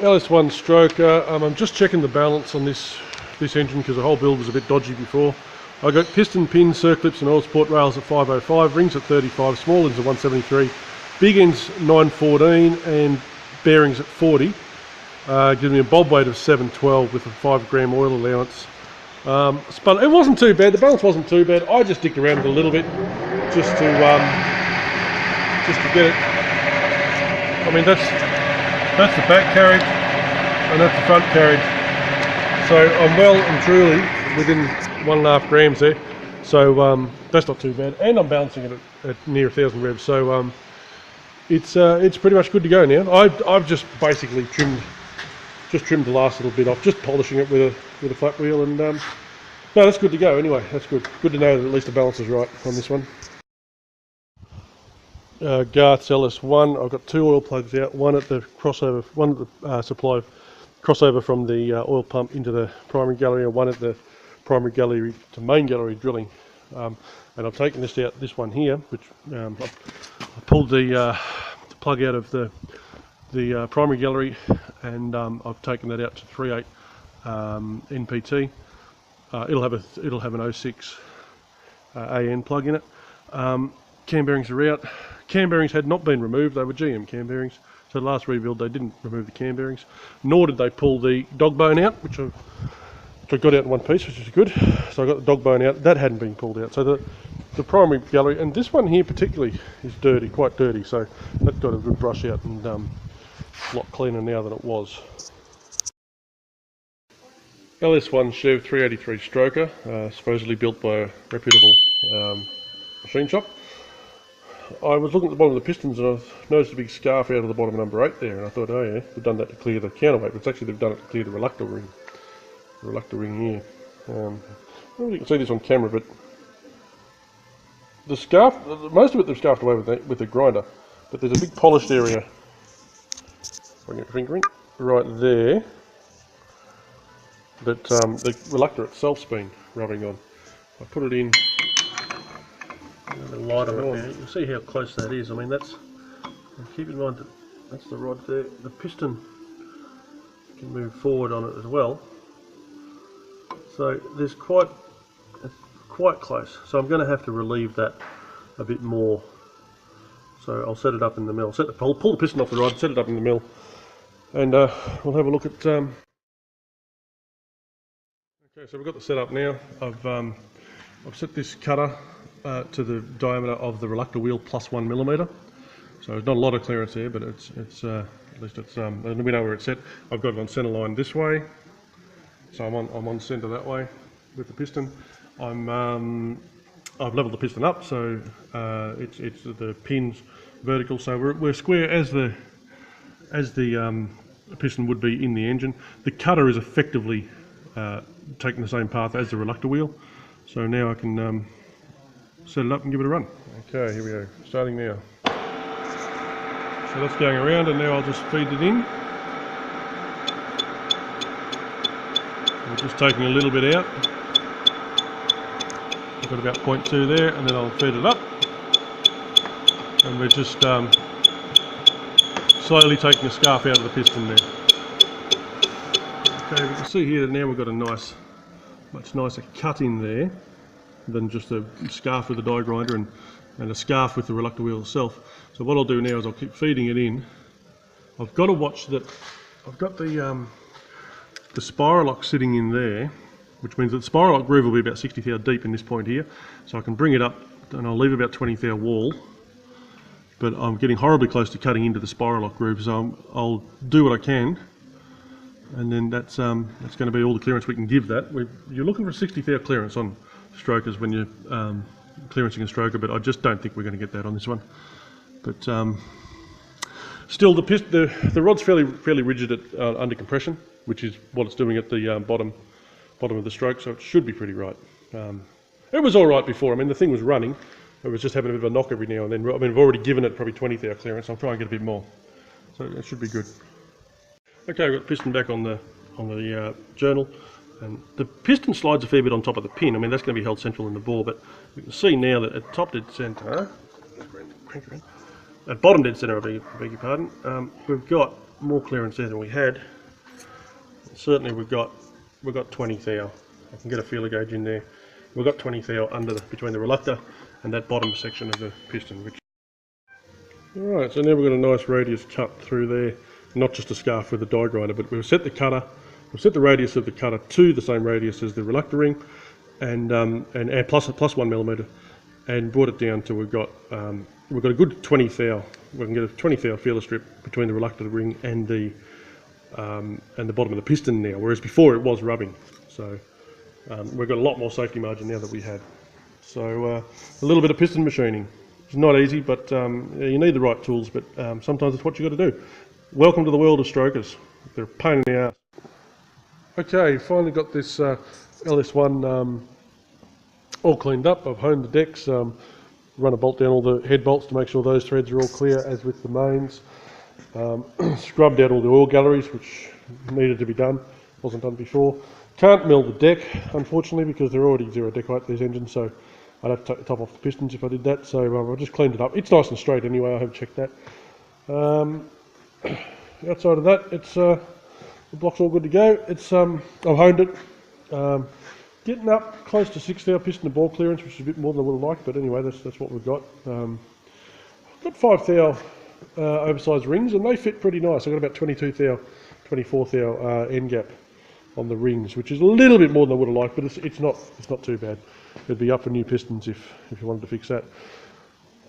LS1 stroker. I'm just checking the balance on this engine because the whole build was a bit dodgy before. I got piston pins, circlips and oil support rails at 505, rings at 35, small ends at 173, big ends 914 and bearings at 40. Gives me a bob weight of 712 with a 5 gram oil allowance. But it wasn't too bad, the balance wasn't too bad. I just dicked around with it a little bit just to get it. I mean that's the back carriage and that's the front carriage. So I'm well and truly within 1.5 grams there. So that's not too bad. And I'm balancing it at near 1,000 revs. So it's pretty much good to go now. I've just basically trimmed the last little bit off, just polishing it with a flat wheel, and no, that's good to go. Anyway, that's good. Good to know that at least the balance is right on this one. Garth LS1. I've got 2 oil plugs out. One at the crossover, one at the supply crossover from the oil pump into the primary gallery, and one at the primary gallery to main gallery drilling. And I've taken this out, this one here, which I pulled the plug out of the primary gallery, and I've taken that out to 3.8 NPT. It'll have an 06 AN plug in it. Cam bearings are out. Cam bearings had not been removed; they were GM cam bearings. So the last rebuild they didn't remove the cam bearings, nor did they pull the dog bone out, which I got out in one piece, which is good. So I got the dog bone out. That hadn't been pulled out. So the primary gallery, and this one here particularly, is dirty, quite dirty. So that's got a good brush out and a lot cleaner now than it was. LS1 Chev 383 stroker, supposedly built by a reputable machine shop. I was looking at the bottom of the pistons and I noticed a big scarf out of the bottom of number 8 there, and I thought, oh yeah, they've done that to clear the counterweight, but it's actually they've done it to clear the reluctor ring. The reluctor ring here. I don't know if you can see this on camera, but the scarf, most of it they've scarfed away with the grinder, but there's a big polished area, bring your finger in, right there, that the reluctor itself's been rubbing on. I put it in. The light on it now, you'll see how close that is. I mean, that's, keep in mind that that's the rod there. The piston can move forward on it as well. So there's quite close. So I'm going to have to relieve that a bit more. So I'll set it up in the mill. Pull the piston off the rod, set it up in the mill, and we'll have a look at. Okay, so we've got the setup now. I've set this cutter to the diameter of the reluctor wheel plus 1mm. So there's not a lot of clearance there, but it's at least it's we know where it's set. I've got it on centre line this way, so I'm on centre that way with the piston. I've levelled the piston up, so it's the pins vertical, so we're square as the piston would be in the engine. The cutter is effectively taking the same path as the reluctor wheel, so now I can set it up and give it a run. Okay, here we go, starting now. So that's going around, and now I'll just feed it in. We're just taking a little bit out. I've got about 0.2 there, and then I'll feed it up. And we're just slowly taking the scarf out of the piston there. Okay, we can see here that now we've got a nice, much nicer cut in there than just a scarf with a die grinder and a scarf with the reluctor wheel itself. So what I'll do now is I'll keep feeding it in. I've got to watch that. I've got the spiral lock sitting in there, which means that the spiral lock groove will be about 60 thou deep in this point here. So I can bring it up and I'll leave about 20 thou wall. But I'm getting horribly close to cutting into the spiral lock groove, so I'll do what I can. And then that's going to be all the clearance we can give that. You're looking for 60 thou clearance on strokers when you're clearancing a stroker, but I just don't think we're going to get that on this one. But still, the rod's fairly rigid at under compression, which is what it's doing at the bottom of the stroke, so it should be pretty right. It was all right before. I mean, the thing was running. It was just having a bit of a knock every now and then. I mean, I've already given it probably 20 thou clearance. I'll try and get a bit more, so it should be good. Okay, we've got the piston back on the journal, and the piston slides a fair bit on top of the pin. I mean, that's going to be held central in the bore, but we can see now that at top dead centre, at bottom dead centre, I beg your pardon, we've got more clearance there than we had. Certainly we've got 20 thou. I can get a feeler gauge in there. We've got 20 thou between the reluctor and that bottom section of the piston. Alright, so now we've got a nice radius cut through there, not just a scarf with a die grinder, but we've set the radius of the cutter to the same radius as the reluctor ring, and plus 1mm, and brought it down to we've got a good 20 thou. We can get a 20 thou feeler strip between the reluctor ring and the bottom of the piston now, whereas before it was rubbing. So we've got a lot more safety margin now that we had. So a little bit of piston machining. It's not easy, but you need the right tools, but sometimes it's what you've got to do. Welcome to the world of strokers. They're a pain in the ass. Okay, finally got this LS1 all cleaned up. I've honed the decks, run a bolt down all the head bolts to make sure those threads are all clear, as with the mains. Scrubbed out all the oil galleries, which needed to be done, wasn't done before. Can't mill the deck, unfortunately, because they're already zero deck height, these engines, so I'd have to take the top off the pistons if I did that, so I've just cleaned it up. It's nice and straight anyway, I have checked that. Outside of that, it's the block's all good to go. It's I've honed it, getting up close to 6 thou piston to ball clearance, which is a bit more than I would have liked, but anyway, that's what we've got. Got 5 thou oversized rings, and they fit pretty nice. I've got about 22 thou, 24 thou end gap on the rings, which is a little bit more than I would have liked, but it's not too bad. It'd be up for new pistons if you wanted to fix that.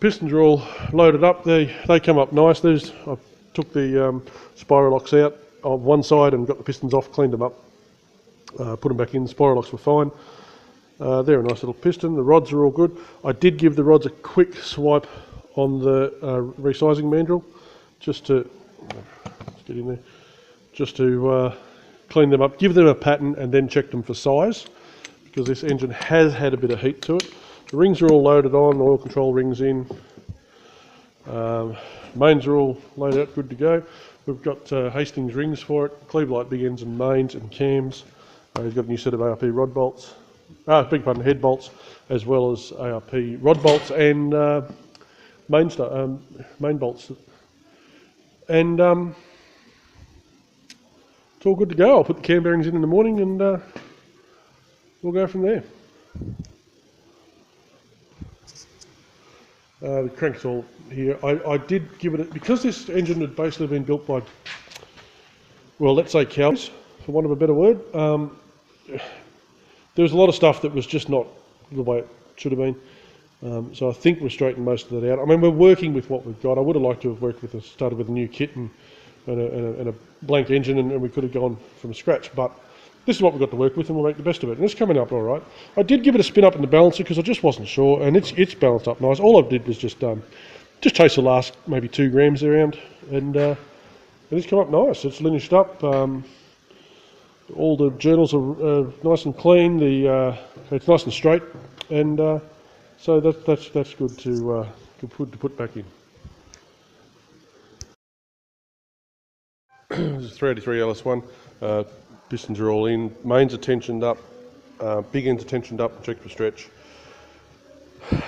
Pistons are all loaded up. They come up nice. I took the spiral locks out on one side and got the pistons off, cleaned them up, put them back in. The spiral locks were fine. They're a nice little piston. The rods are all good. I did give the rods a quick swipe on the resizing mandrel, just to get in there, just to clean them up, give them a pattern, and then check them for size, because this engine has had a bit of heat to it. The rings are all loaded on, oil control rings in, mains are all laid out, good to go. We've got Hastings rings for it, Clevelite big ends and mains and cams. We've got a new set of ARP rod bolts, head bolts, as well as ARP rod bolts and main bolts. And it's all good to go. I'll put the cam bearings in the morning, and we'll go from there. The crank's all here. I did give it, because this engine had basically been built by, well, let's say cows, for want of a better word. There was a lot of stuff that was just not the way it should have been. So I think we've straightened most of that out. I mean, we're working with what we've got. I would have liked to have started with a new kit and a blank engine, and we could have gone from scratch, but this is what we've got to work with, and we'll make the best of it. And it's coming up all right. I did give it a spin up in the balancer because I just wasn't sure, and it's balanced up nice. All I did was just chase the last maybe 2 grams around, and it's come up nice. It's lineaged up. All the journals are nice and clean. It's nice and straight, and so that's good to put back in. This is 383 LS1. Pistons are all in. Mains are tensioned up. Big ends are tensioned up and checked for stretch.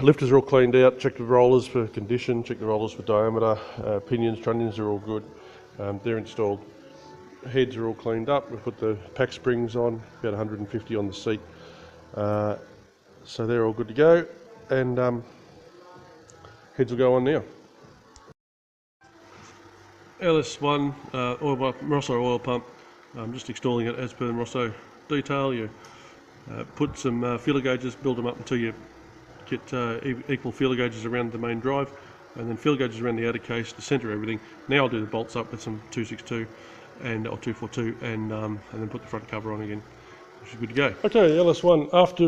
Lifters are all cleaned out. Checked the rollers for condition. Checked the rollers for diameter. Pinions, trunnions are all good. They're installed. Heads are all cleaned up. We've put the pack springs on, about 150 on the seat. So they're all good to go. And heads will go on now. LS1 Rosso oil pump. I'm just installing it as per the Rosso detail. You put some feeler gauges, build them up until you get equal feeler gauges around the main drive, and then feeler gauges around the outer case to centre everything. Now I'll do the bolts up with some 262 or 242, and then put the front cover on again, which is good to go. Okay, LS1. After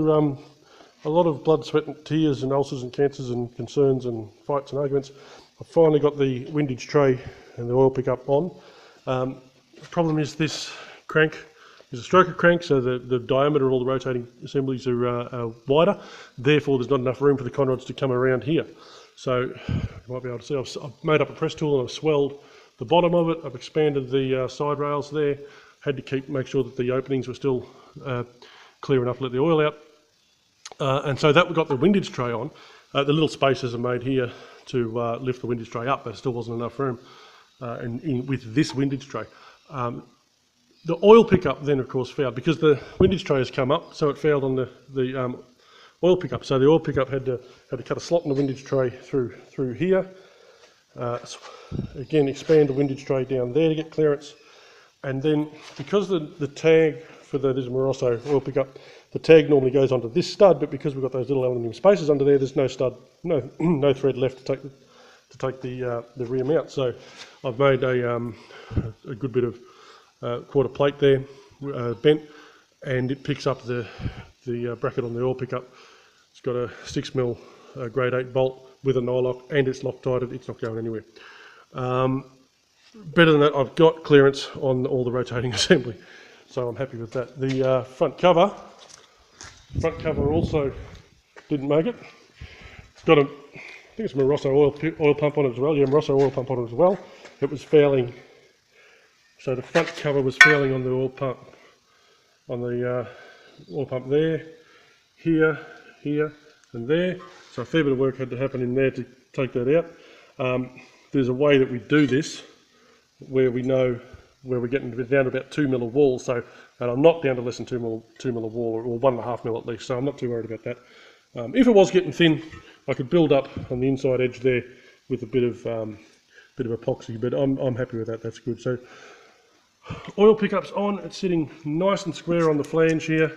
a lot of blood, sweat and tears and ulcers and cancers and concerns and fights and arguments, I've finally got the windage tray and the oil pickup on. The problem is this crank is a stroker crank, so the diameter of all the rotating assemblies are wider. Therefore, there's not enough room for the conrods to come around here. So you might be able to see I've made up a press tool and I've swelled the bottom of it. I've expanded the side rails there. Had to make sure that the openings were still clear enough to let the oil out. And so that we got the windage tray on. The little spaces are made here to lift the windage tray up, but there still wasn't enough room. with this windage tray. The oil pickup then, of course, failed because the windage tray has come up, so it failed on the oil pickup. So the oil pickup had to cut a slot in the windage tray through here. Again, expand the windage tray down there to get clearance, and then because the tag for this Morosso oil pickup, the tag normally goes onto this stud, but because we've got those little aluminium spaces under there, there's no stud, no thread left to take the rear mount. So I've made a good bit of quarter plate there, bent, and it picks up the bracket on the oil pickup. It's got a 6mm grade 8 bolt with a nylock, and it's Loctited. It's not going anywhere. Better than that, I've got clearance on all the rotating assembly, so I'm happy with that. The front cover also didn't make it. It's got I think it's a Morosso oil pump on it as well. Yeah, Morosso oil pump on it as well. It was failing. So the front cover was failing on the oil pump, there, here, and there. So a fair bit of work had to happen in there to take that out. There's a way that we do this where we know where we're getting down to about 2mm of wall. So, and I'm not down to less than 2mm of wall, or 1.5mm at least. So I'm not too worried about that. If it was getting thin, I could build up on the inside edge there with a bit of epoxy. But I'm happy with that. That's good. So. Oil pickup's on, it's sitting nice and square on the flange here.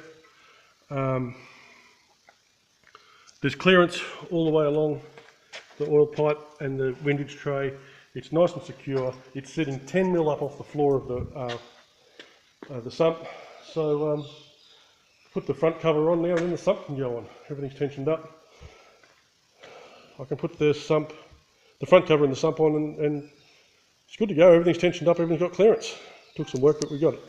There's clearance all the way along the oil pipe and the windage tray. It's nice and secure. It's sitting 10mm up off the floor of the sump. So put the front cover on now, and then the sump can go on. Everything's tensioned up. I can put the front cover and the sump on, and it's good to go. Everything's tensioned up, everything's got clearance. Took some work, but we got it.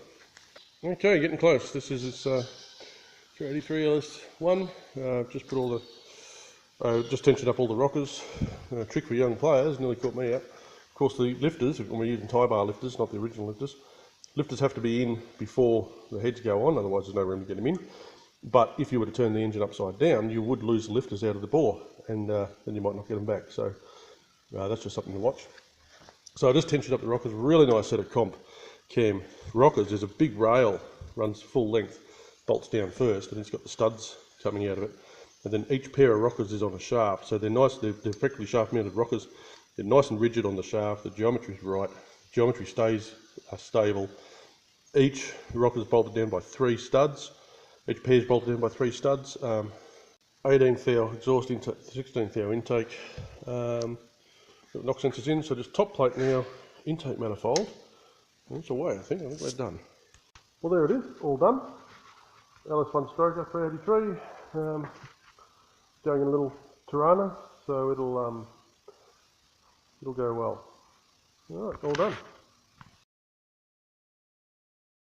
Okay, getting close. This is its 383 LS1. Just put all the, just tensioned up all the rockers. Trick for young players, nearly caught me out. Of course, the lifters, when we're using tie bar lifters, not the original lifters, lifters have to be in before the heads go on, otherwise there's no room to get them in. But if you were to turn the engine upside down, you would lose the lifters out of the bore, and then you might not get them back. So that's just something to watch. So I just tensioned up the rockers. Really nice set of comp cam rockers. There's a big rail, runs full length, bolts down first, and it's got the studs coming out of it. And then each pair of rockers is on a shaft, so they're nice. They're effectively shaft mounted rockers. They're nice and rigid on the shaft. The geometry's right. Geometry stays stable. Each rocker is bolted down by 3 studs. Each pair is bolted down by 3 studs. 18 thou exhaust intake, 16 thou intake. Got knock sensors in, so just top plate now, intake manifold. That's away, I think we're done. Well, there it is, all done. LS1 stroker 383, going in a little Tirana, so it'll go well. All right, all done.